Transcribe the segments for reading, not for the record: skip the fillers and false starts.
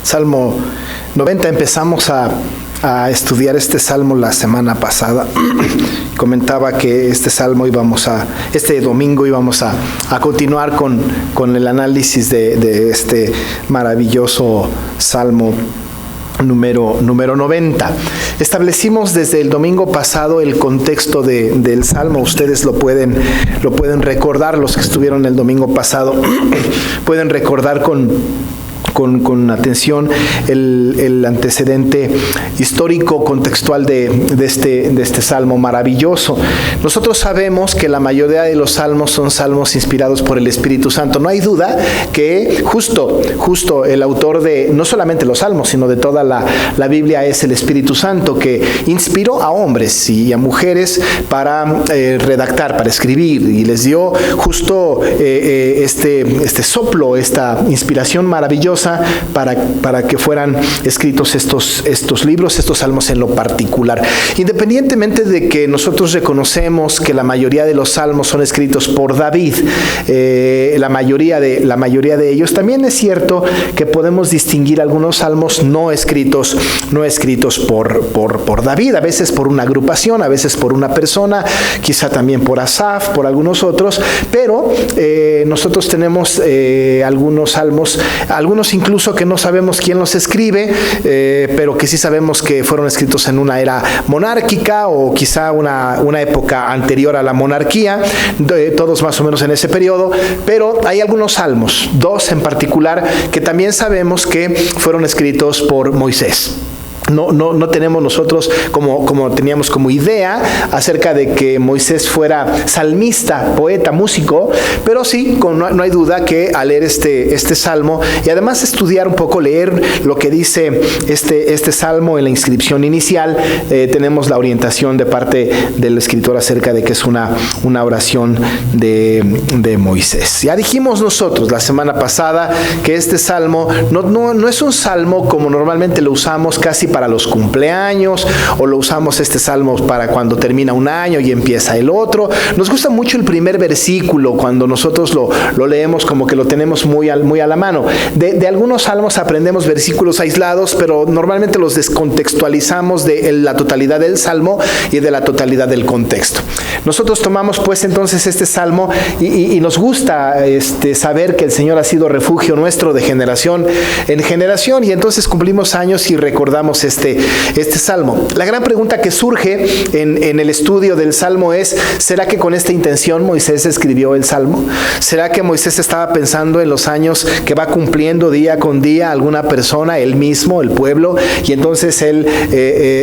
Salmo 90. Empezamos a estudiar este salmo la semana pasada. Comentaba que este domingo íbamos a continuar con el análisis de este maravilloso salmo número 90. Establecimos desde el domingo pasado el contexto del salmo. Ustedes lo pueden recordar, los que estuvieron el domingo pasado pueden recordar con atención el antecedente histórico contextual de este salmo maravilloso. Nosotros sabemos que la mayoría de los salmos son salmos inspirados por el Espíritu Santo. No hay duda que justo el autor de no solamente los salmos, sino de toda la Biblia es el Espíritu Santo, que inspiró a hombres y a mujeres para redactar, para escribir, y les dio justo este soplo, esta inspiración maravillosa para que fueran escritos estos libros, estos salmos en lo particular. Independientemente de que nosotros reconocemos que la mayoría de los salmos son escritos por David, la mayoría de ellos, también es cierto que podemos distinguir algunos salmos no escritos por David, a veces por una agrupación, a veces por una persona, quizá también por Asaf, por algunos otros, pero nosotros tenemos algunos salmos, algunos incluso que no sabemos quién los escribe, pero que sí sabemos que fueron escritos en una era monárquica o quizá una época anterior a la monarquía, todos más o menos en ese periodo, pero hay algunos salmos, dos en particular, que también sabemos que fueron escritos por Moisés. No tenemos nosotros como teníamos como idea acerca de que Moisés fuera salmista, poeta, músico, pero sí, no hay duda que al leer este salmo y además estudiar un poco, leer lo que dice este salmo en la inscripción inicial, tenemos la orientación de parte del escritor acerca de que es una oración de Moisés. Ya dijimos nosotros la semana pasada que este salmo no es un salmo como normalmente lo usamos casi para los cumpleaños, o lo usamos este salmo para cuando termina un año y empieza el otro. Nos gusta mucho el primer versículo cuando nosotros lo leemos, como que lo tenemos muy a la mano. De algunos salmos aprendemos versículos aislados, pero normalmente los descontextualizamos de la totalidad del salmo y de la totalidad del contexto. Nosotros tomamos pues entonces este salmo y nos gusta saber que el Señor ha sido refugio nuestro de generación en generación, y entonces cumplimos años y recordamos este salmo. La gran pregunta que surge en el estudio del salmo es: ¿será que con esta intención Moisés escribió el salmo? ¿Será que Moisés estaba pensando en los años que va cumpliendo día con día alguna persona, él mismo, el pueblo, y entonces él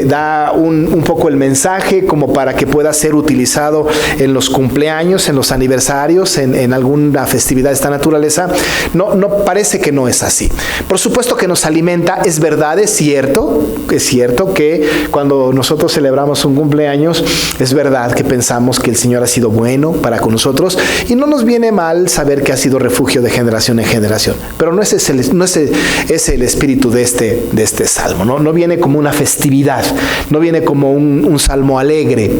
da un poco el mensaje como para que pueda ser utilizado en los cumpleaños, en los aniversarios, en alguna festividad de esta naturaleza? No, parece que no es así. Por supuesto que nos alimenta, es verdad, es cierto que cuando nosotros celebramos un cumpleaños, es verdad que pensamos que el Señor ha sido bueno para con nosotros, y no nos viene mal saber que ha sido refugio de generación en generación, pero no es el espíritu de este salmo, no viene como una festividad, no viene como un salmo alegre.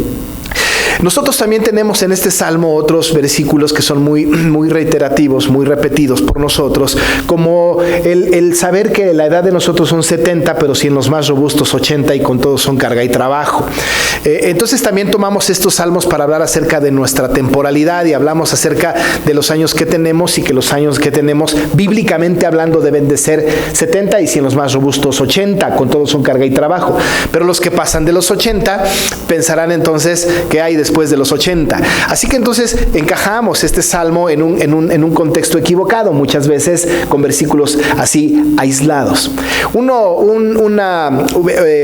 Nosotros también tenemos en este salmo otros versículos que son muy, muy reiterativos, muy repetidos por nosotros, como el saber que la edad de nosotros son 70, pero si en los más robustos 80, y con todos son carga y trabajo. Entonces también tomamos estos salmos para hablar acerca de nuestra temporalidad, y hablamos acerca de los años que tenemos, y que los años que tenemos, bíblicamente hablando, deben de ser 70, y si en los más robustos 80, con todos son carga y trabajo. Pero los que pasan de los 80 pensarán entonces que hay después de los 80. Así que entonces encajamos este salmo en un contexto equivocado, muchas veces con versículos así aislados. Un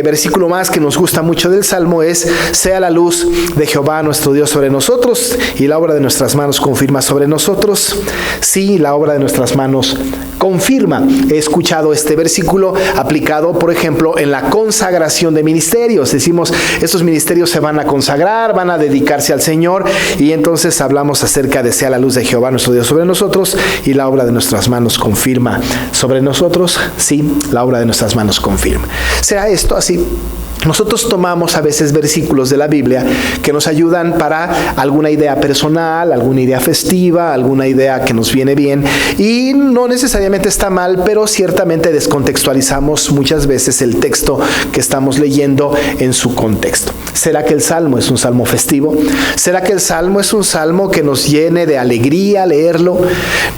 versículo más que nos gusta mucho del salmo es: sea la luz de Jehová nuestro Dios sobre nosotros, y la obra de nuestras manos confirma sobre nosotros. Sí, la obra de nuestras manos confirma. He escuchado este versículo aplicado, por ejemplo, en la consagración de ministerios. Decimos, estos ministerios se van a consagrar, van a dedicarse al Señor, y entonces hablamos acerca de sea la luz de Jehová nuestro Dios sobre nosotros, y la obra de nuestras manos confirma sobre nosotros. Sí, la obra de nuestras manos confirma. ¿Será esto así? Nosotros tomamos a veces versículos de la Biblia que nos ayudan para alguna idea personal, alguna idea festiva, alguna idea que nos viene bien, y no necesariamente está mal, pero ciertamente descontextualizamos muchas veces el texto que estamos leyendo en su contexto. ¿Será que el Salmo es un salmo festivo? ¿Será que el Salmo es un salmo que nos llene de alegría leerlo?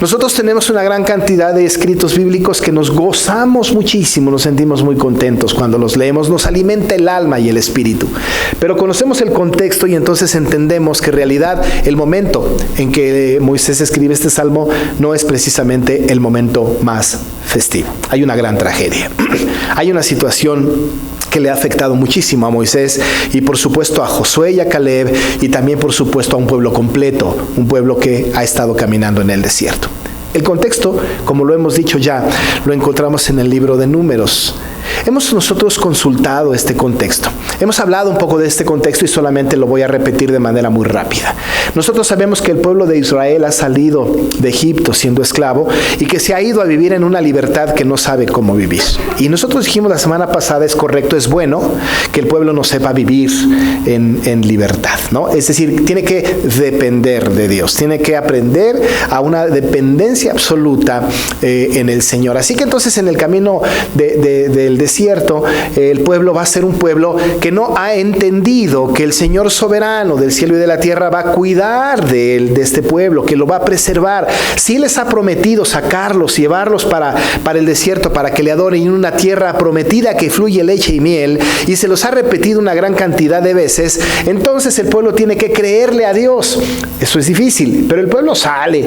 Nosotros tenemos una gran cantidad de escritos bíblicos que nos gozamos muchísimo, nos sentimos muy contentos cuando los leemos, nos alimenta el alma y el espíritu. Pero conocemos el contexto y entonces entendemos que en realidad el momento en que Moisés escribe este salmo no es precisamente el momento más festivo. Hay una gran tragedia. Hay una situación que le ha afectado muchísimo a Moisés y por supuesto a Josué y a Caleb, y también por supuesto a un pueblo completo, un pueblo que ha estado caminando en el desierto. El contexto, como lo hemos dicho ya, lo encontramos en el libro de Números. Hemos nosotros consultado este contexto. Hemos hablado un poco de este contexto y solamente lo voy a repetir de manera muy rápida. Nosotros sabemos que el pueblo de Israel ha salido de Egipto siendo esclavo y que se ha ido a vivir en una libertad que no sabe cómo vivir. Y nosotros dijimos la semana pasada, es correcto, es bueno que el pueblo no sepa vivir en libertad, ¿no? Es decir, tiene que depender de Dios, tiene que aprender a una dependencia absoluta en el Señor. Así que entonces en el camino del desierto, el pueblo va a ser un pueblo que no ha entendido que el Señor soberano del cielo y de la tierra va a cuidar de este pueblo, que lo va a preservar. Sí les ha prometido sacarlos, llevarlos para el desierto, para que le adoren en una tierra prometida que fluye leche y miel, y se los ha repetido una gran cantidad de veces. Entonces el pueblo tiene que creerle a Dios. Eso es difícil, pero el pueblo sale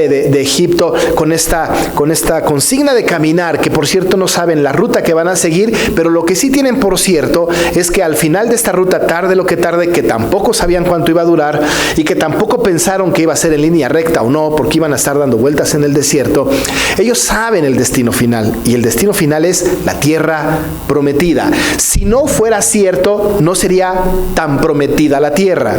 de Egipto con esta consigna de caminar, que por cierto no saben la ruta que van a seguir, pero lo que sí tienen por cierto es que al final de esta ruta, tarde lo que tarde, que tampoco sabían cuánto iba a durar y que tampoco pensaron que iba a ser en línea recta o no, porque iban a estar dando vueltas en el desierto, ellos saben el destino final, y el destino final es la tierra prometida. Si no fuera cierto, no sería tan prometida la tierra.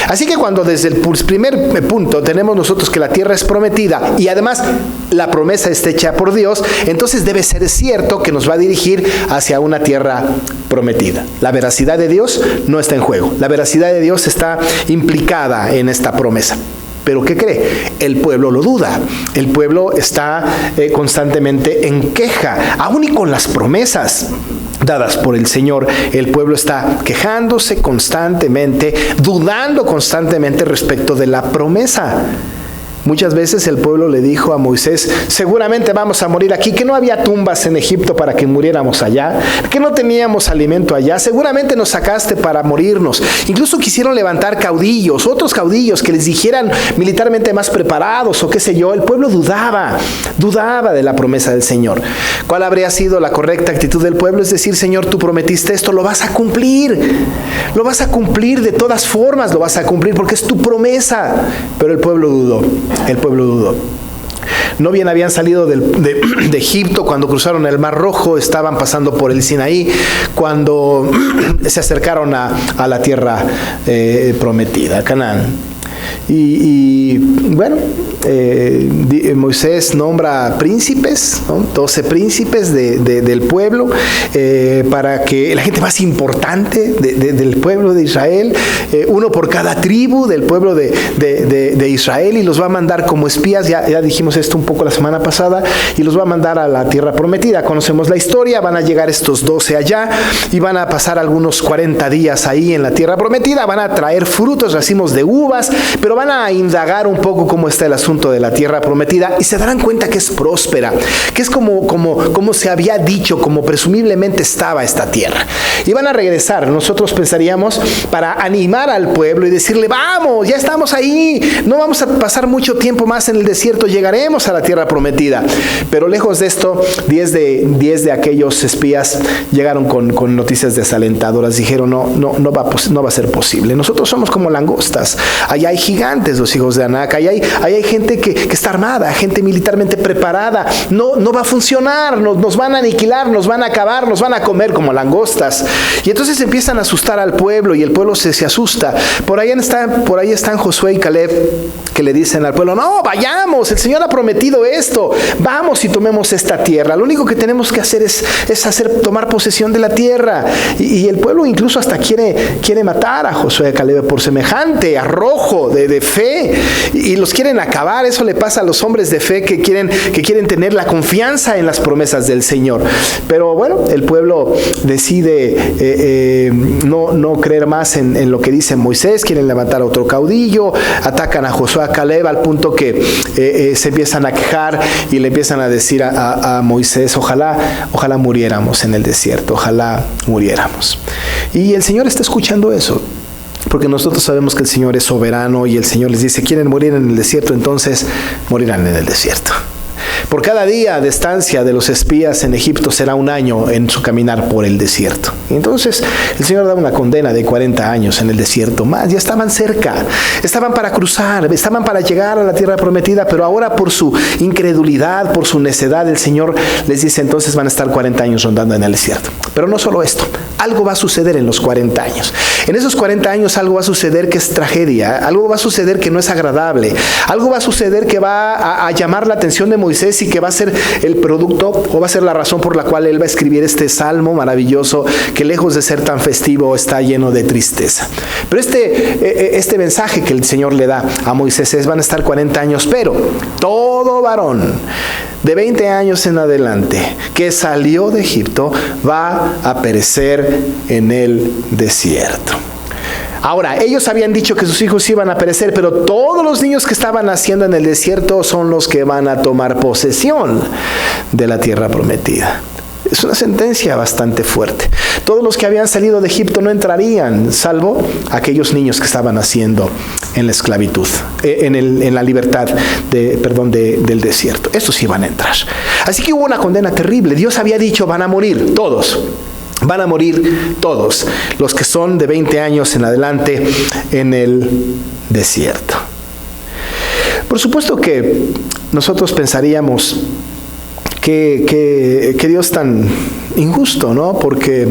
Así que cuando desde el primer punto tenemos nosotros que la tierra es prometida y además la promesa está hecha por Dios, entonces debe ser cierto que nos va a dirigir hacia una tierra prometida. La veracidad de Dios no está en juego. La veracidad de Dios está implicada en esta promesa. ¿Pero qué cree? El pueblo lo duda. El pueblo está constantemente en queja, aún y con las promesas dadas por el Señor. El pueblo está quejándose constantemente, dudando constantemente respecto de la promesa. Muchas veces el pueblo le dijo a Moisés, seguramente vamos a morir aquí, que no había tumbas en Egipto para que muriéramos allá, que no teníamos alimento allá, seguramente nos sacaste para morirnos. Incluso quisieron levantar caudillos, otros caudillos que les dijeran militarmente más preparados o qué sé yo. El pueblo dudaba de la promesa del Señor. ¿Cuál habría sido la correcta actitud del pueblo? Es decir, Señor, tú prometiste esto, lo vas a cumplir de todas formas, lo vas a cumplir porque es tu promesa. Pero el pueblo dudó. No bien habían salido de Egipto, cuando cruzaron el Mar Rojo, estaban pasando por el Sinaí, cuando se acercaron a la tierra prometida, a Canaán. Y bueno, Moisés nombra príncipes, ¿no? 12 príncipes del pueblo, para que la gente más importante del pueblo de Israel, uno por cada tribu del pueblo de Israel, y los va a mandar como espías. Ya dijimos esto un poco la semana pasada, y los va a mandar a la tierra prometida. Conocemos la historia. Van a llegar estos 12 allá y van a pasar algunos 40 días ahí en la tierra prometida. Van a traer frutos, racimos de uvas, pero van a indagar un poco cómo está el asunto de la tierra prometida y se darán cuenta que es próspera, que es como se había dicho, como presumiblemente estaba esta tierra. Y van a regresar, nosotros pensaríamos, para animar al pueblo y decirle, vamos, ya estamos ahí, no vamos a pasar mucho tiempo más en el desierto, llegaremos a la tierra prometida. Pero lejos de esto, 10 de aquellos espías llegaron con noticias desalentadoras. Dijeron, no va a ser posible. Nosotros somos como langostas, allá hay gigantes, los hijos de Anac, allá hay gente gente que está armada, gente militarmente preparada. No va a funcionar, nos van a aniquilar, nos van a acabar, nos van a comer como langostas. Y entonces empiezan a asustar al pueblo y el pueblo se asusta. Por ahí están Josué y Caleb, que le dicen al pueblo: no, vayamos, el Señor ha prometido esto, vamos y tomemos esta tierra. Lo único que tenemos que hacer es tomar posesión de la tierra. Y el pueblo incluso hasta quiere matar a Josué y a Caleb por semejante arrojo de fe, y los quieren acabar. Eso le pasa a los hombres de fe que quieren tener la confianza en las promesas del Señor. Pero bueno, el pueblo decide no creer más en lo que dice Moisés. Quieren levantar a otro caudillo, atacan a Josué, a Caleb, al punto que se empiezan a quejar y le empiezan a decir a Moisés: ojalá muriéramos en el desierto, ojalá muriéramos. Y el Señor está escuchando eso, porque nosotros sabemos que el Señor es soberano, y el Señor les dice: quieren morir en el desierto, entonces morirán en el desierto. Por cada día de estancia de los espías en Egipto será un año en su caminar por el desierto. Y entonces el Señor da una condena de 40 años en el desierto. Más, ya estaban cerca, estaban para cruzar, estaban para llegar a la tierra prometida, pero ahora por su incredulidad, por su necedad, el Señor les dice: entonces van a estar 40 años rondando en el desierto. Pero no solo esto, algo va a suceder en los 40 años. En esos 40 años algo va a suceder que es tragedia, algo va a suceder que no es agradable, algo va a suceder que va a llamar la atención de Moisés, y que va a ser el producto, o va a ser la razón por la cual él va a escribir este salmo maravilloso, que lejos de ser tan festivo está lleno de tristeza. Pero este mensaje que el Señor le da a Moisés es: van a estar 40 años, pero todo varón de 20 años en adelante que salió de Egipto va a perecer en el desierto. Ahora, ellos habían dicho que sus hijos iban a perecer, pero todos los niños que estaban naciendo en el desierto son los que van a tomar posesión de la tierra prometida. Es una sentencia bastante fuerte. Todos los que habían salido de Egipto no entrarían, salvo aquellos niños que estaban naciendo en la esclavitud, en la libertad del desierto. Estos sí van a entrar. Así que hubo una condena terrible. Dios había dicho: van a morir todos. Van a morir todos los que son de 20 años en adelante en el desierto. Por supuesto que nosotros pensaríamos que Dios tan injusto, ¿no? Porque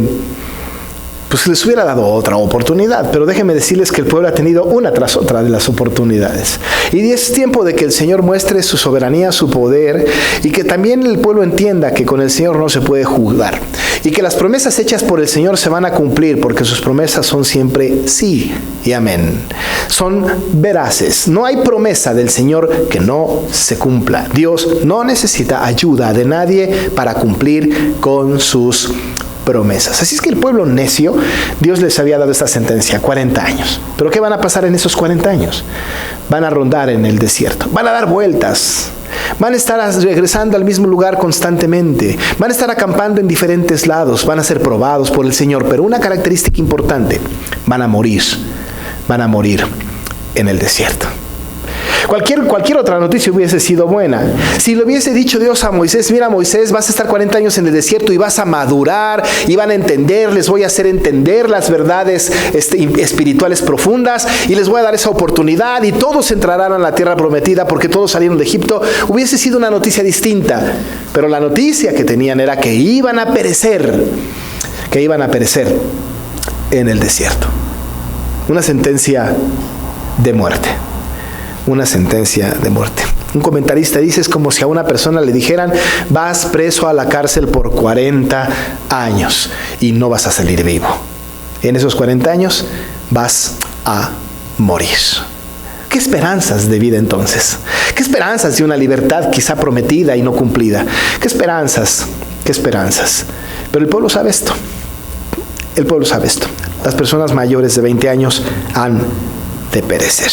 pues les hubiera dado otra oportunidad, pero déjenme decirles que el pueblo ha tenido una tras otra de las oportunidades. Y es tiempo de que el Señor muestre su soberanía, su poder, y que también el pueblo entienda que con el Señor no se puede jugar, y que las promesas hechas por el Señor se van a cumplir, porque sus promesas son siempre sí y amén. Son veraces. No hay promesa del Señor que no se cumpla. Dios no necesita ayuda de nadie para cumplir con sus promesas. Así es que el pueblo necio, Dios les había dado esta sentencia: 40 años. ¿Pero qué van a pasar en esos 40 años? Van a rondar en el desierto, van a dar vueltas, van a estar regresando al mismo lugar constantemente, van a estar acampando en diferentes lados, van a ser probados por el Señor, pero una característica importante: van a morir en el desierto. Cualquier otra noticia hubiese sido buena. Si le hubiese dicho Dios a Moisés: mira, Moisés, vas a estar 40 años en el desierto y vas a madurar y van a entender, les voy a hacer entender las verdades espirituales profundas y les voy a dar esa oportunidad y todos entrarán a la tierra prometida porque todos salieron de Egipto, hubiese sido una noticia distinta. Pero la noticia que tenían era que iban a perecer en el desierto. Una sentencia de muerte. Una sentencia de muerte. Un comentarista dice: es como si a una persona le dijeran: vas preso a la cárcel por 40 años y no vas a salir vivo. En esos 40 años vas a morir. ¿Qué esperanzas de vida entonces? ¿Qué esperanzas de una libertad quizá prometida y no cumplida? ¿Qué esperanzas? Pero el pueblo sabe esto. Las personas mayores de 20 años han de perecer.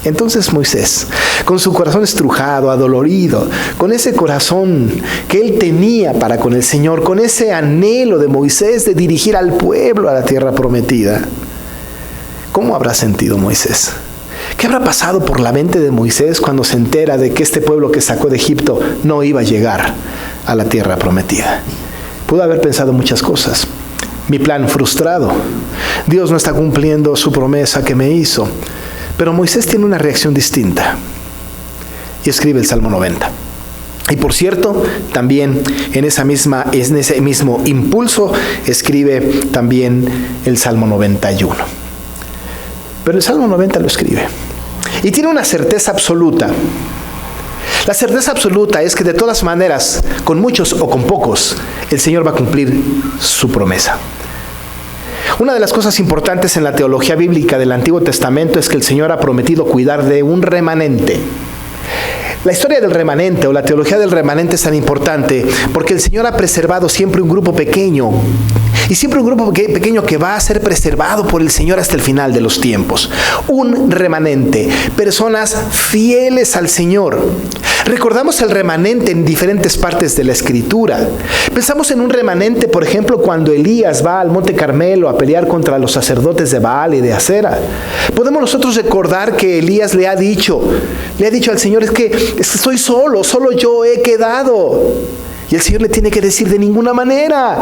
Entonces Moisés, con su corazón estrujado, adolorido, con ese corazón que él tenía para con el Señor, con ese anhelo de Moisés de dirigir al pueblo a la tierra prometida, ¿cómo habrá sentido Moisés? ¿Qué habrá pasado por la mente de Moisés cuando se entera de que este pueblo que sacó de Egipto no iba a llegar a la tierra prometida? Pudo haber pensado muchas cosas. Mi plan frustrado. Dios no está cumpliendo su promesa que me hizo. Pero Moisés tiene una reacción distinta. y escribe el Salmo 90. Y por cierto, también en ese mismo impulso escribe también el Salmo 91. Pero el Salmo 90 lo escribe. Y tiene una certeza absoluta. La certeza absoluta es que de todas maneras, con muchos o con pocos, el Señor va a cumplir su promesa. Una de las cosas importantes en la teología bíblica del Antiguo Testamento es que el Señor ha prometido cuidar de un remanente. La historia del remanente o la teología del remanente es tan importante porque el Señor ha preservado siempre un grupo pequeño, y siempre un grupo pequeño que va a ser preservado por el Señor hasta el final de los tiempos. Un remanente, personas fieles al Señor. Recordamos el remanente en diferentes partes de la Escritura. Pensamos en un remanente, por ejemplo, cuando Elías va al Monte Carmelo a pelear contra los sacerdotes de Baal y de Acera. Podemos nosotros recordar que Elías le ha dicho al Señor, es que estoy solo yo he quedado. Y el Señor le tiene que decir, de ninguna manera.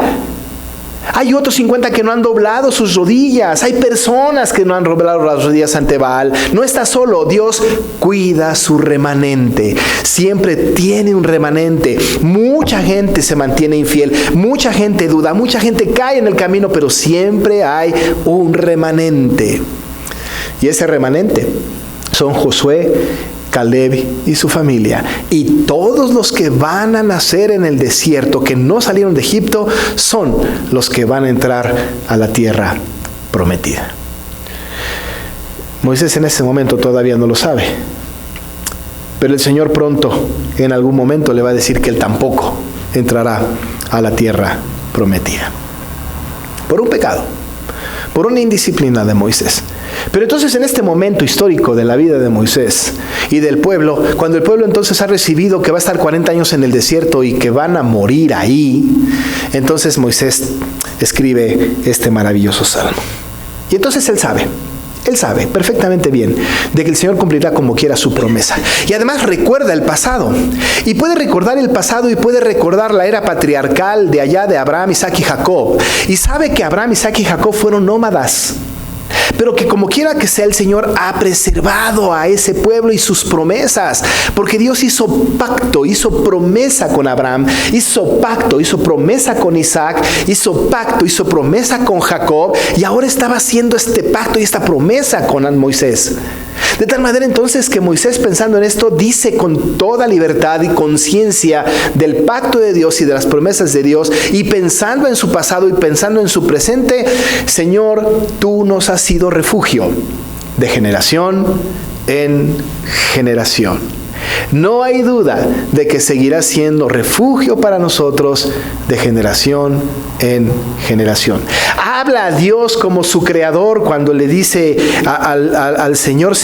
Hay otros 50 que no han doblado sus rodillas. Hay personas que no han doblado las rodillas ante Baal. No está solo. Dios cuida su remanente. Siempre tiene un remanente. Mucha gente se mantiene infiel. Mucha gente duda. Mucha gente cae en el camino. Pero siempre hay un remanente. Y ese remanente son Josué, Caleb y su familia, y todos los que van a nacer en el desierto, que no salieron de Egipto, son los que van a entrar a la tierra prometida. Moisés en ese momento todavía no lo sabe, pero el Señor pronto, en algún momento, le va a decir que él tampoco entrará a la tierra prometida. Por un pecado, por una indisciplina de Moisés. Pero entonces en este momento histórico de la vida de Moisés y del pueblo, cuando el pueblo entonces ha recibido que va a estar 40 años en el desierto y que van a morir ahí, entonces Moisés escribe este maravilloso salmo. Y entonces él sabe perfectamente bien de que el Señor cumplirá como quiera su promesa. Y además recuerda el pasado. Y puede recordar el pasado y puede recordar la era patriarcal de allá de Abraham, Isaac y Jacob. Y sabe que Abraham, Isaac y Jacob fueron nómadas. Pero que como quiera que sea, el Señor ha preservado a ese pueblo y sus promesas. Porque Dios hizo pacto, hizo promesa con Abraham, hizo pacto, hizo promesa con Isaac, hizo pacto, hizo promesa con Jacob, y ahora estaba haciendo este pacto y esta promesa con Moisés. De tal manera entonces que Moisés, pensando en esto, dice con toda libertad y conciencia del pacto de Dios y de las promesas de Dios, y pensando en su pasado y pensando en su presente: Señor, tú nos has sido refugio de generación en generación. No hay duda de que seguirá siendo refugio para nosotros de generación en generación. Habla a Dios como su creador cuando le dice al Señor,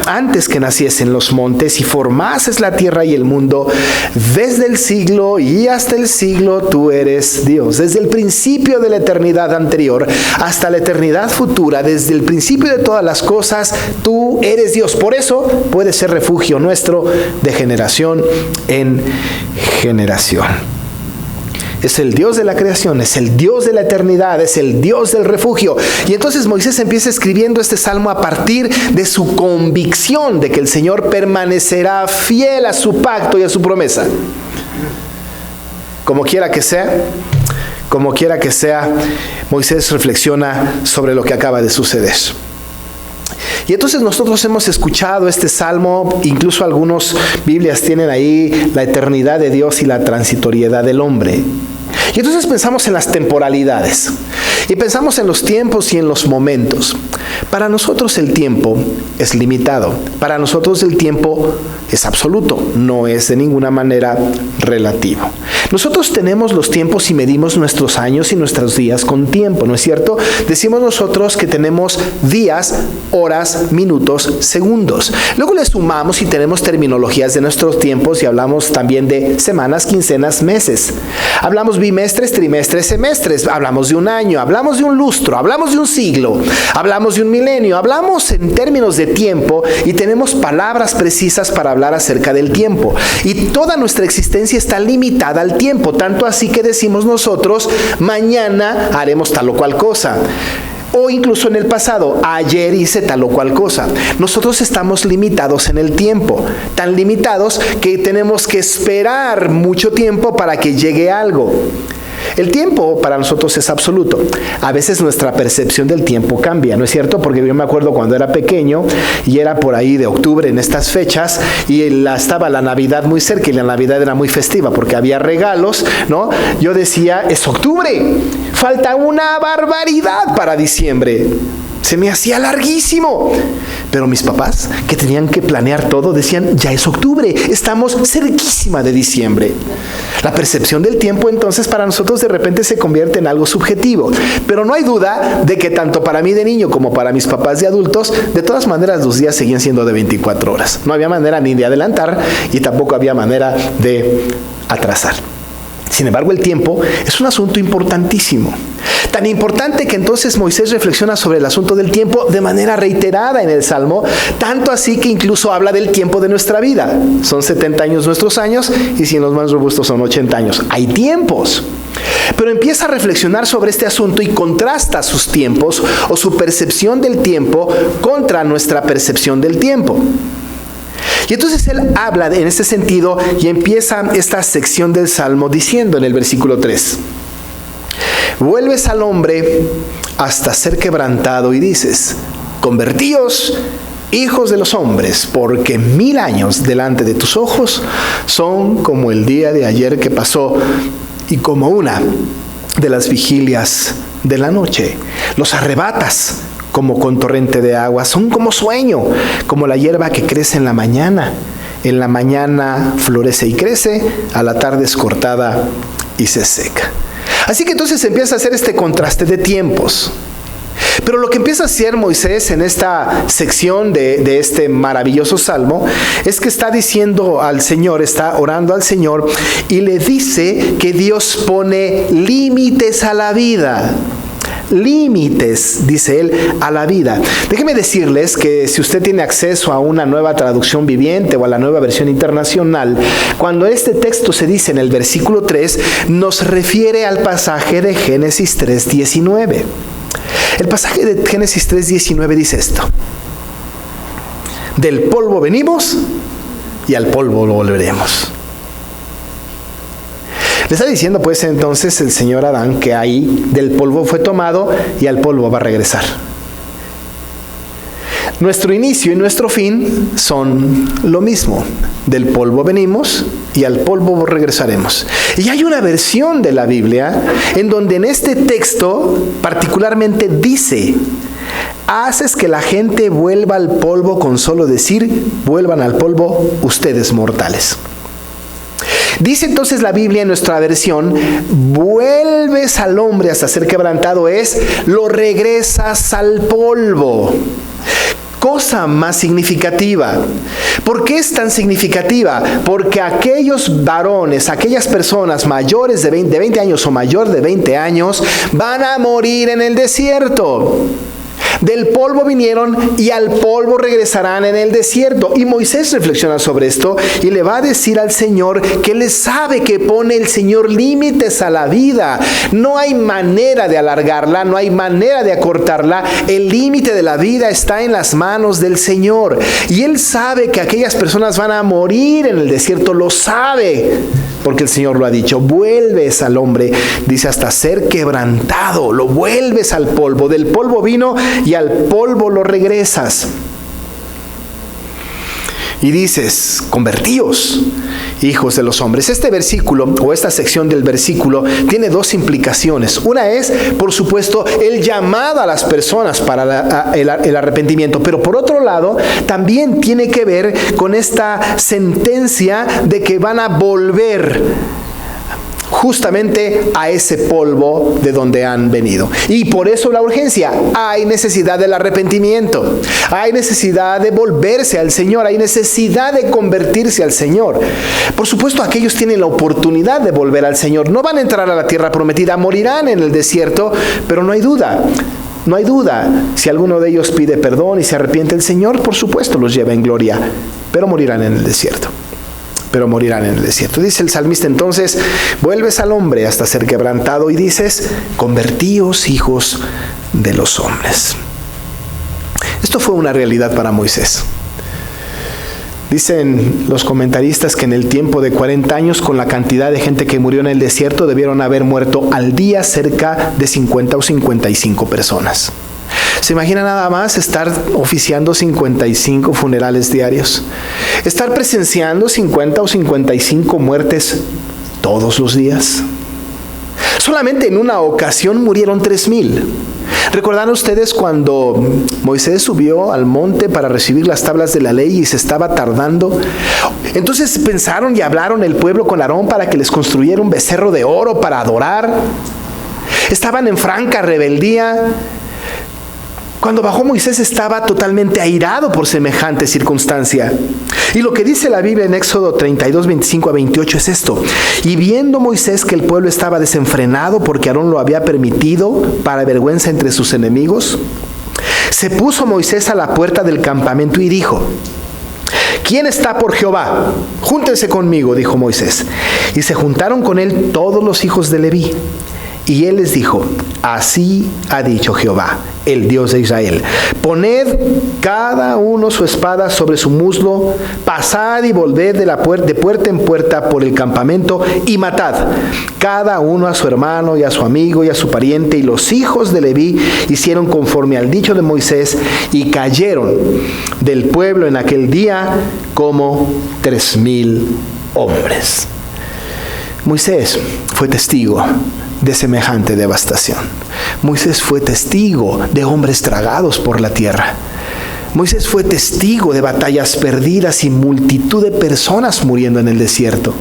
antes que naciesen los montes y formases la tierra y el mundo, desde el siglo y hasta el siglo tú eres Dios. Desde el principio de la eternidad anterior hasta la eternidad futura, desde el principio de todas las cosas, tú eres Dios. Por eso puede ser refugio nuestro de generación en generación. Es el Dios de la creación, es el Dios de la eternidad, es el Dios del refugio. Y entonces Moisés empieza escribiendo este salmo a partir de su convicción de que el Señor permanecerá fiel a su pacto y a su promesa. Como quiera que sea, Moisés reflexiona sobre lo que acaba de suceder. Y entonces nosotros hemos escuchado este salmo, incluso algunas Biblias tienen ahí la eternidad de Dios y la transitoriedad del hombre. Y entonces pensamos en las temporalidades, y pensamos en los tiempos y en los momentos. Para nosotros el tiempo es limitado, para nosotros el tiempo es absoluto, no es de ninguna manera relativo. Nosotros tenemos los tiempos y medimos nuestros años y nuestros días con tiempo, ¿no es cierto? Decimos nosotros que tenemos días, horas, minutos, segundos. Luego le sumamos y tenemos terminologías de nuestros tiempos y hablamos también de semanas, quincenas, meses. Hablamos bimestres, trimestres, semestres. Hablamos de un año, hablamos de un lustro, hablamos de un siglo, hablamos de un milenio. Hablamos en términos de tiempo y tenemos palabras precisas para hablar acerca del tiempo. Y toda nuestra existencia está limitada al tiempo, tanto así que decimos nosotros, mañana haremos tal o cual cosa. O incluso en el pasado, ayer hice tal o cual cosa. Nosotros estamos limitados en el tiempo, tan limitados que tenemos que esperar mucho tiempo para que llegue algo. El tiempo para nosotros es absoluto. A veces nuestra percepción del tiempo cambia, ¿no es cierto? Porque yo me acuerdo cuando era pequeño y era por ahí de octubre en estas fechas y estaba la Navidad muy cerca y la Navidad era muy festiva porque había regalos, ¿no? Yo decía, es octubre, falta una barbaridad para diciembre. Se me hacía larguísimo. Pero mis papás, que tenían que planear todo, decían, ya es octubre, estamos cerquísima de diciembre. La percepción del tiempo entonces para nosotros de repente se convierte en algo subjetivo. Pero no hay duda de que tanto para mí de niño como para mis papás de adultos, de todas maneras los días seguían siendo de 24 horas. No había manera ni de adelantar y tampoco había manera de atrasar. Sin embargo, el tiempo es un asunto importantísimo. Tan importante que entonces Moisés reflexiona sobre el asunto del tiempo de manera reiterada en el Salmo, tanto así que incluso habla del tiempo de nuestra vida. Son 70 años nuestros años y si en los más robustos son 80 años. Hay tiempos. Pero empieza a reflexionar sobre este asunto y contrasta sus tiempos o su percepción del tiempo contra nuestra percepción del tiempo. Y entonces él habla en ese sentido y empieza esta sección del Salmo diciendo en el versículo 3, vuelves al hombre hasta ser quebrantado y dices, convertíos, hijos de los hombres, porque 1000 años delante de tus ojos son como el día de ayer que pasó y como una de las vigilias de la noche. Los arrebatas como con torrente de agua, son como sueño, como la hierba que crece en la mañana. En la mañana florece y crece, a la tarde es cortada y se seca. Así que entonces empieza a hacer este contraste de tiempos. Pero lo que empieza a hacer Moisés en esta sección de este maravilloso salmo es que está diciendo al Señor, está orando al Señor y le dice que Dios pone límites a la vida. Límites, dice él, a la vida. Déjeme decirles que si usted tiene acceso a una nueva traducción viviente o a la nueva versión internacional, cuando este texto se dice en el versículo 3, nos refiere al pasaje de Génesis 3:19. El pasaje de Génesis 3:19 dice esto: del polvo venimos y al polvo lo volveremos. Le está diciendo pues entonces el Señor Adán que ahí del polvo fue tomado y al polvo va a regresar. Nuestro inicio y nuestro fin son lo mismo. Del polvo venimos y al polvo regresaremos. Y hay una versión de la Biblia en donde en este texto particularmente dice: haces que la gente vuelva al polvo con solo decir, vuelvan al polvo ustedes mortales. Dice entonces la Biblia en nuestra versión, vuelves al hombre hasta ser quebrantado, es lo regresas al polvo. Cosa más significativa. ¿Por qué es tan significativa? Porque aquellos varones, aquellas personas mayores de 20 años o mayor de 20 años van a morir en el desierto. Del polvo vinieron y al polvo regresarán en el desierto. Y Moisés reflexiona sobre esto y le va a decir al Señor que él sabe que pone el Señor límites a la vida. No hay manera de alargarla, no hay manera de acortarla. El límite de la vida está en las manos del Señor. Y él sabe que aquellas personas van a morir en el desierto, lo sabe. Porque el Señor lo ha dicho, vuelves al hombre, dice, hasta ser quebrantado, lo vuelves al polvo, del polvo vino y al polvo lo regresas. Y dices, convertíos, hijos de los hombres. Este versículo, o esta sección del versículo, tiene dos implicaciones. Una es, por supuesto, el llamado a las personas para el arrepentimiento. Pero por otro lado, también tiene que ver con esta sentencia de que van a volver justamente a ese polvo de donde han venido. Y por eso la urgencia. Hay necesidad del arrepentimiento. Hay necesidad de volverse al Señor. Hay necesidad de convertirse al Señor. Por supuesto, aquellos tienen la oportunidad de volver al Señor. No van a entrar a la tierra prometida. Morirán en el desierto, pero no hay duda. No hay duda. Si alguno de ellos pide perdón y se arrepiente, el Señor, por supuesto, los lleva en gloria. Pero morirán en el desierto. Dice el salmista entonces, vuelves al hombre hasta ser quebrantado y dices, convertíos hijos de los hombres. Esto fue una realidad para Moisés. Dicen los comentaristas que en el tiempo de 40 años, con la cantidad de gente que murió en el desierto, debieron haber muerto al día cerca de 50 o 55 personas. ¿Se imagina nada más estar oficiando 55 funerales diarios? Estar presenciando 50 o 55 muertes todos los días. Solamente en una ocasión murieron 3,000. ¿Recordarán ustedes cuando Moisés subió al monte para recibir las tablas de la ley y se estaba tardando? Entonces pensaron y hablaron el pueblo con Aarón para que les construyera un becerro de oro para adorar. Estaban en franca rebeldía. Cuando bajó Moisés estaba totalmente airado por semejante circunstancia. Y lo que dice la Biblia en Éxodo 32, 25 a 28 es esto: y viendo Moisés que el pueblo estaba desenfrenado porque Aarón lo había permitido para vergüenza entre sus enemigos, se puso Moisés a la puerta del campamento y dijo: ¿quién está por Jehová? Júntense conmigo, dijo Moisés. Y se juntaron con él todos los hijos de Leví. Y él les dijo: así ha dicho Jehová, el Dios de Israel: poned cada uno su espada sobre su muslo, pasad y volved de puerta en puerta por el campamento y matad cada uno a su hermano y a su amigo y a su pariente. Y los hijos de Leví hicieron conforme al dicho de Moisés y cayeron del pueblo en aquel día como 3,000 hombres. Moisés fue testigo de semejante devastación. Moisés fue testigo de hombres tragados por la tierra. Moisés fue testigo de batallas perdidas y multitud de personas muriendo en el desierto.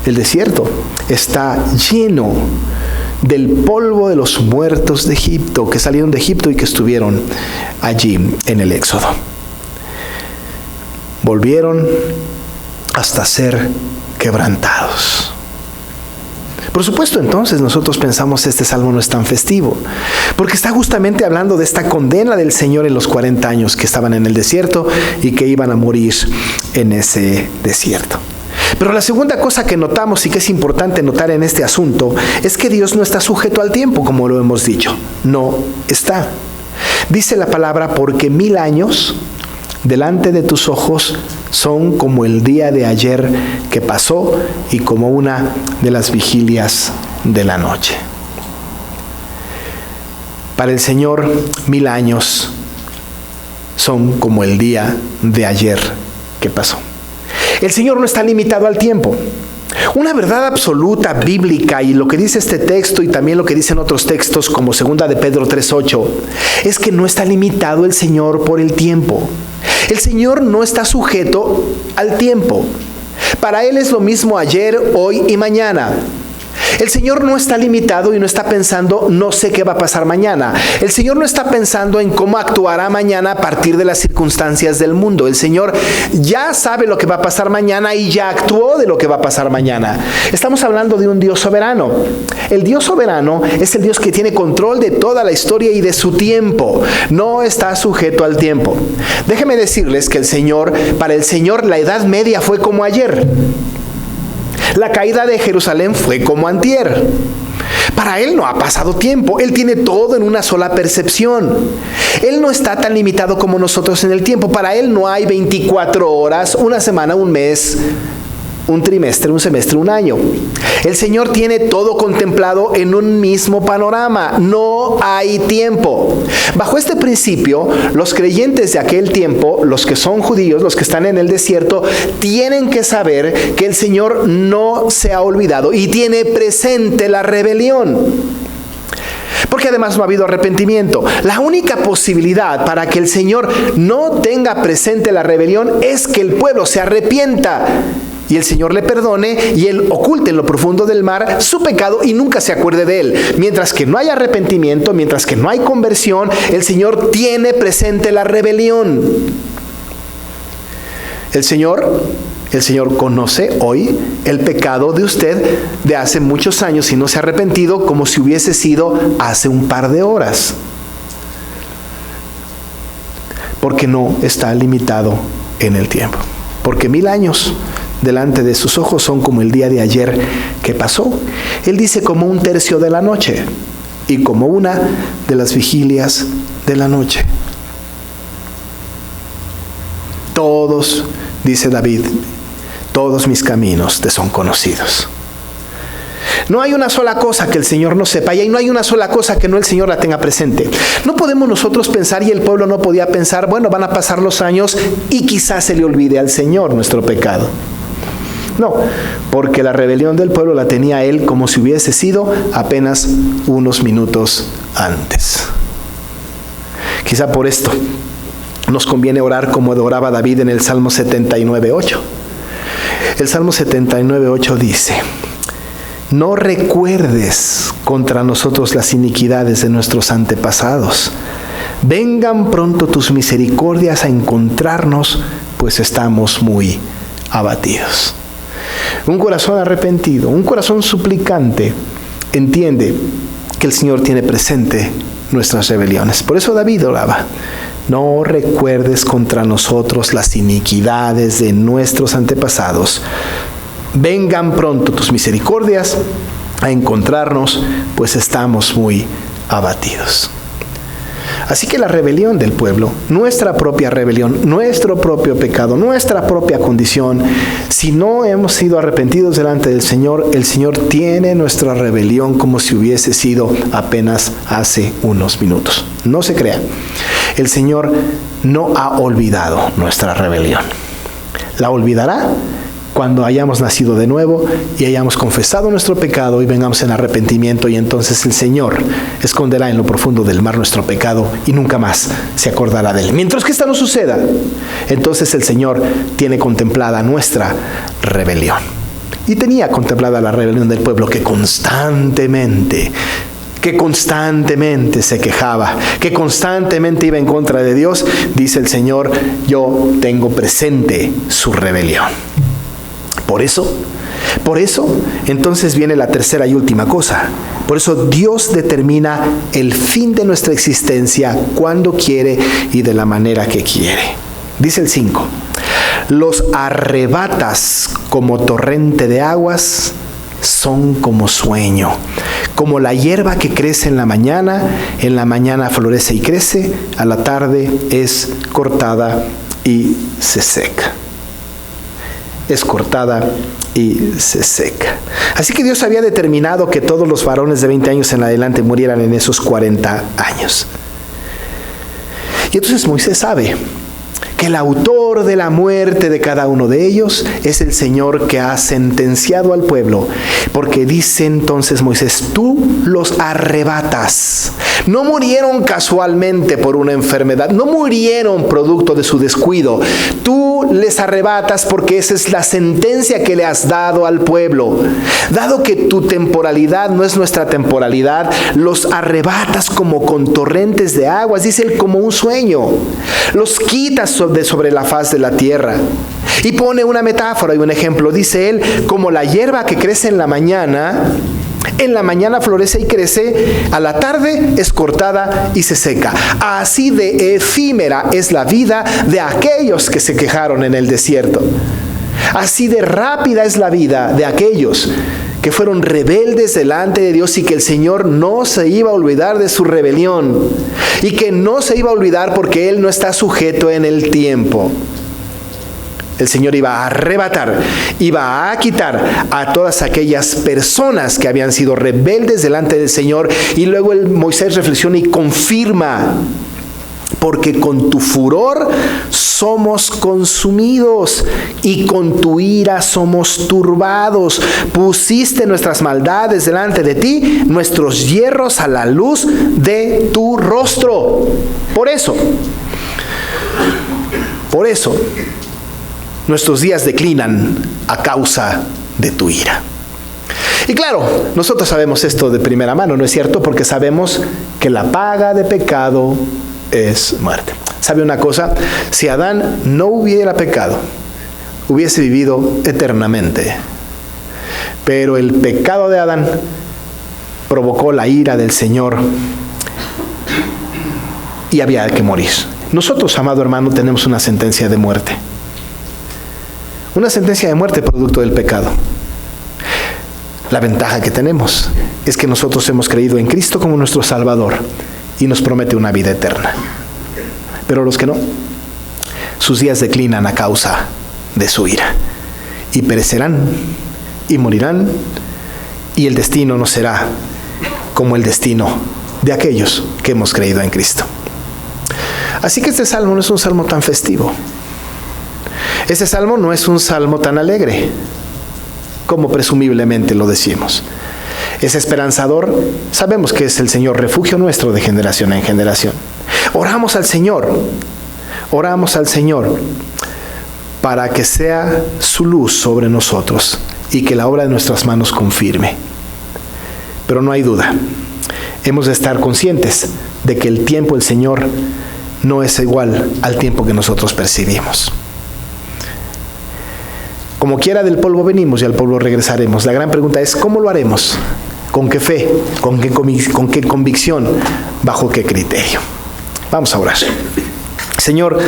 El desierto está lleno del polvo de los muertos de Egipto, que salieron de Egipto y que estuvieron allí en el Éxodo. Volvieron hasta ser quebrantados. Por supuesto, entonces nosotros pensamos este salmo no es tan festivo, porque está justamente hablando de esta condena del Señor en los 40 años que estaban en el desierto y que iban a morir en ese desierto. Pero la segunda cosa que notamos y que es importante notar en este asunto es que Dios no está sujeto al tiempo, como lo hemos dicho. No está. Dice la palabra: porque 1000 años delante de tus ojos son como el día de ayer que pasó y como una de las vigilias de la noche. Para el Señor, 1000 años son como el día de ayer que pasó. El Señor no está limitado al tiempo. Una verdad absoluta bíblica, y lo que dice este texto y también lo que dicen otros textos como 2 de Pedro 3:8, es que no está limitado el Señor por el tiempo. El Señor no está sujeto al tiempo. Para Él es lo mismo ayer, hoy y mañana. El Señor no está limitado y no está pensando, no sé qué va a pasar mañana. El Señor no está pensando en cómo actuará mañana a partir de las circunstancias del mundo. El Señor ya sabe lo que va a pasar mañana y ya actuó de lo que va a pasar mañana. Estamos hablando de un Dios soberano. El Dios soberano es el Dios que tiene control de toda la historia y de su tiempo. No está sujeto al tiempo. Déjenme decirles que para el Señor, la Edad Media fue como ayer. La caída de Jerusalén fue como antier. Para Él no ha pasado tiempo. Él tiene todo en una sola percepción. Él no está tan limitado como nosotros en el tiempo. Para Él no hay 24 horas, una semana, un mes, un trimestre, un semestre, un año. El Señor tiene todo contemplado en un mismo panorama. No hay tiempo. Bajo este principio, los creyentes de aquel tiempo, los que son judíos, los que están en el desierto, tienen que saber que el Señor no se ha olvidado y tiene presente la rebelión. Porque además no ha habido arrepentimiento. La única posibilidad para que el Señor no tenga presente la rebelión es que el pueblo se arrepienta y el Señor le perdone y Él oculte en lo profundo del mar su pecado y nunca se acuerde de él. Mientras que no hay arrepentimiento, mientras que no hay conversión, el Señor tiene presente la rebelión. El Señor conoce hoy el pecado de usted de hace muchos años y no se ha arrepentido como si hubiese sido hace un par de horas. Porque no está limitado en el tiempo. Porque 1000 años delante de sus ojos son como el día de ayer que pasó. Él dice como un tercio de la noche. y como una de las vigilias de la noche. Todos, dice David, todos mis caminos te son conocidos. No hay una sola cosa que el Señor no sepa y no hay una sola cosa que no el Señor la tenga presente. No podemos nosotros pensar, y el pueblo no podía pensar, bueno, van a pasar los años y quizás se le olvide al Señor nuestro pecado. No, porque la rebelión del pueblo la tenía Él como si hubiese sido apenas unos minutos antes. Quizá por esto nos conviene orar como oraba David en el Salmo 79:8. El Salmo 79:8 dice: no recuerdes contra nosotros las iniquidades de nuestros antepasados. Vengan pronto tus misericordias a encontrarnos, pues estamos muy abatidos. Un corazón arrepentido, un corazón suplicante, entiende que el Señor tiene presente nuestras rebeliones. Por eso David oraba: no recuerdes contra nosotros las iniquidades de nuestros antepasados. Vengan pronto tus misericordias a encontrarnos, pues estamos muy abatidos. Así que la rebelión del pueblo, nuestra propia rebelión, nuestro propio pecado, nuestra propia condición, si no hemos sido arrepentidos delante del Señor, el Señor tiene nuestra rebelión como si hubiese sido apenas hace unos minutos. No se crea, el Señor no ha olvidado nuestra rebelión. La olvidará cuando hayamos nacido de nuevo y hayamos confesado nuestro pecado y vengamos en arrepentimiento, y entonces el Señor esconderá en lo profundo del mar nuestro pecado y nunca más se acordará de él. Mientras que esto no suceda, entonces el Señor tiene contemplada nuestra rebelión. Y tenía contemplada la rebelión del pueblo que constantemente se quejaba, que constantemente iba en contra de Dios. Dice el Señor: yo tengo presente su rebelión. Por eso, entonces viene la tercera y última cosa. Por eso Dios determina el fin de nuestra existencia cuando quiere y de la manera que quiere. Dice el 5: los arrebatas como torrente de aguas, son como sueño. Como la hierba que crece en la mañana florece y crece, a la tarde es cortada y se seca. Es cortada y se seca. Así que Dios había determinado que todos los varones de 20 años en adelante murieran en esos 40 años. Y entonces Moisés sabe que el autor de la muerte de cada uno de ellos es el Señor, que ha sentenciado al pueblo. Porque dice entonces Moisés: tú los arrebatas. No murieron casualmente por una enfermedad, no murieron producto de su descuido. Tú les arrebatas porque esa es la sentencia que le has dado al pueblo. Dado que tu temporalidad no es nuestra temporalidad, los arrebatas como con torrentes de aguas, dice él, como un sueño. Los quitas sobre la faz de la tierra. Y pone una metáfora y un ejemplo. Dice él: como la hierba que crece en la mañana florece y crece, a la tarde es cortada y se seca. Así de efímera es la vida de aquellos que se quejaron en el desierto. Así de rápida es la vida de aquellos que fueron rebeldes delante de Dios, y que el Señor no se iba a olvidar de su rebelión, y que no se iba a olvidar porque Él no está sujeto en el tiempo. El Señor iba a arrebatar, iba a quitar a todas aquellas personas que habían sido rebeldes delante del Señor. Y luego Moisés reflexiona y confirma: porque con tu furor somos consumidos y con tu ira somos turbados. Pusiste nuestras maldades delante de ti, nuestros hierros a la luz de tu rostro. Por eso, nuestros días declinan a causa de tu ira. Y claro, nosotros sabemos esto de primera mano, ¿no es cierto? Porque sabemos que la paga de pecado es muerte. ¿Sabe una cosa? Si Adán no hubiera pecado, hubiese vivido eternamente. Pero el pecado de Adán provocó la ira del Señor y había que morir. Nosotros, amado hermano, tenemos una sentencia de muerte. Una sentencia de muerte producto del pecado. La ventaja que tenemos es que nosotros hemos creído en Cristo como nuestro Salvador y nos promete una vida eterna. Pero los que no, sus días declinan a causa de su ira y perecerán y morirán, y el destino no será como el destino de aquellos que hemos creído en Cristo. Así que este salmo no es un salmo tan festivo. Este salmo no es un salmo tan alegre como presumiblemente lo decimos. Es esperanzador. Sabemos que es el Señor refugio nuestro de generación en generación. Oramos al Señor para que sea su luz sobre nosotros y que la obra de nuestras manos confirme. Pero no hay duda, hemos de estar conscientes de que el tiempo del Señor no es igual al tiempo que nosotros percibimos. Como quiera, del polvo venimos y al polvo regresaremos. La gran pregunta es, ¿cómo lo haremos? ¿Con qué fe? ¿Con qué convicción? ¿Bajo qué criterio? Vamos a orar. Señor,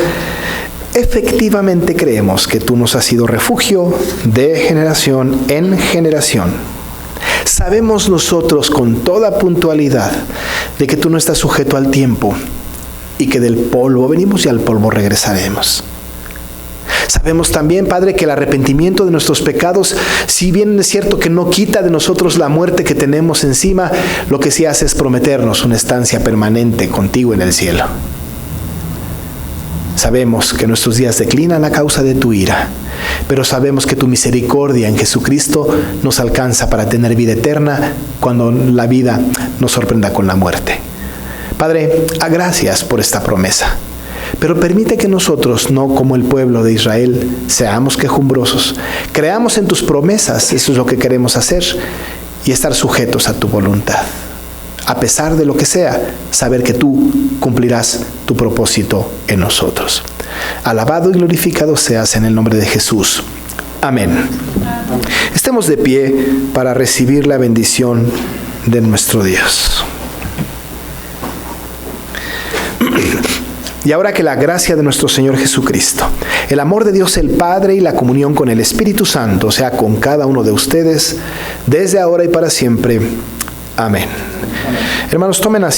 efectivamente creemos que tú nos has sido refugio de generación en generación. Sabemos nosotros con toda puntualidad de que tú no estás sujeto al tiempo y que del polvo venimos y al polvo regresaremos. Sabemos también, Padre, que el arrepentimiento de nuestros pecados, si bien es cierto que no quita de nosotros la muerte que tenemos encima, lo que sí hace es prometernos una estancia permanente contigo en el cielo. Sabemos que nuestros días declinan a causa de tu ira, pero sabemos que tu misericordia en Jesucristo nos alcanza para tener vida eterna cuando la vida nos sorprenda con la muerte. Padre, gracias por esta promesa. Pero permite que nosotros, no como el pueblo de Israel, seamos quejumbrosos. Creamos en tus promesas, eso es lo que queremos hacer, y estar sujetos a tu voluntad. A pesar de lo que sea, saber que tú cumplirás tu propósito en nosotros. Alabado y glorificado seas en el nombre de Jesús. Amén. Estemos de pie para recibir la bendición de nuestro Dios. Y ahora que la gracia de nuestro Señor Jesucristo, el amor de Dios el Padre y la comunión con el Espíritu Santo sea con cada uno de ustedes, desde ahora y para siempre. Amén. Hermanos, tomen asiento.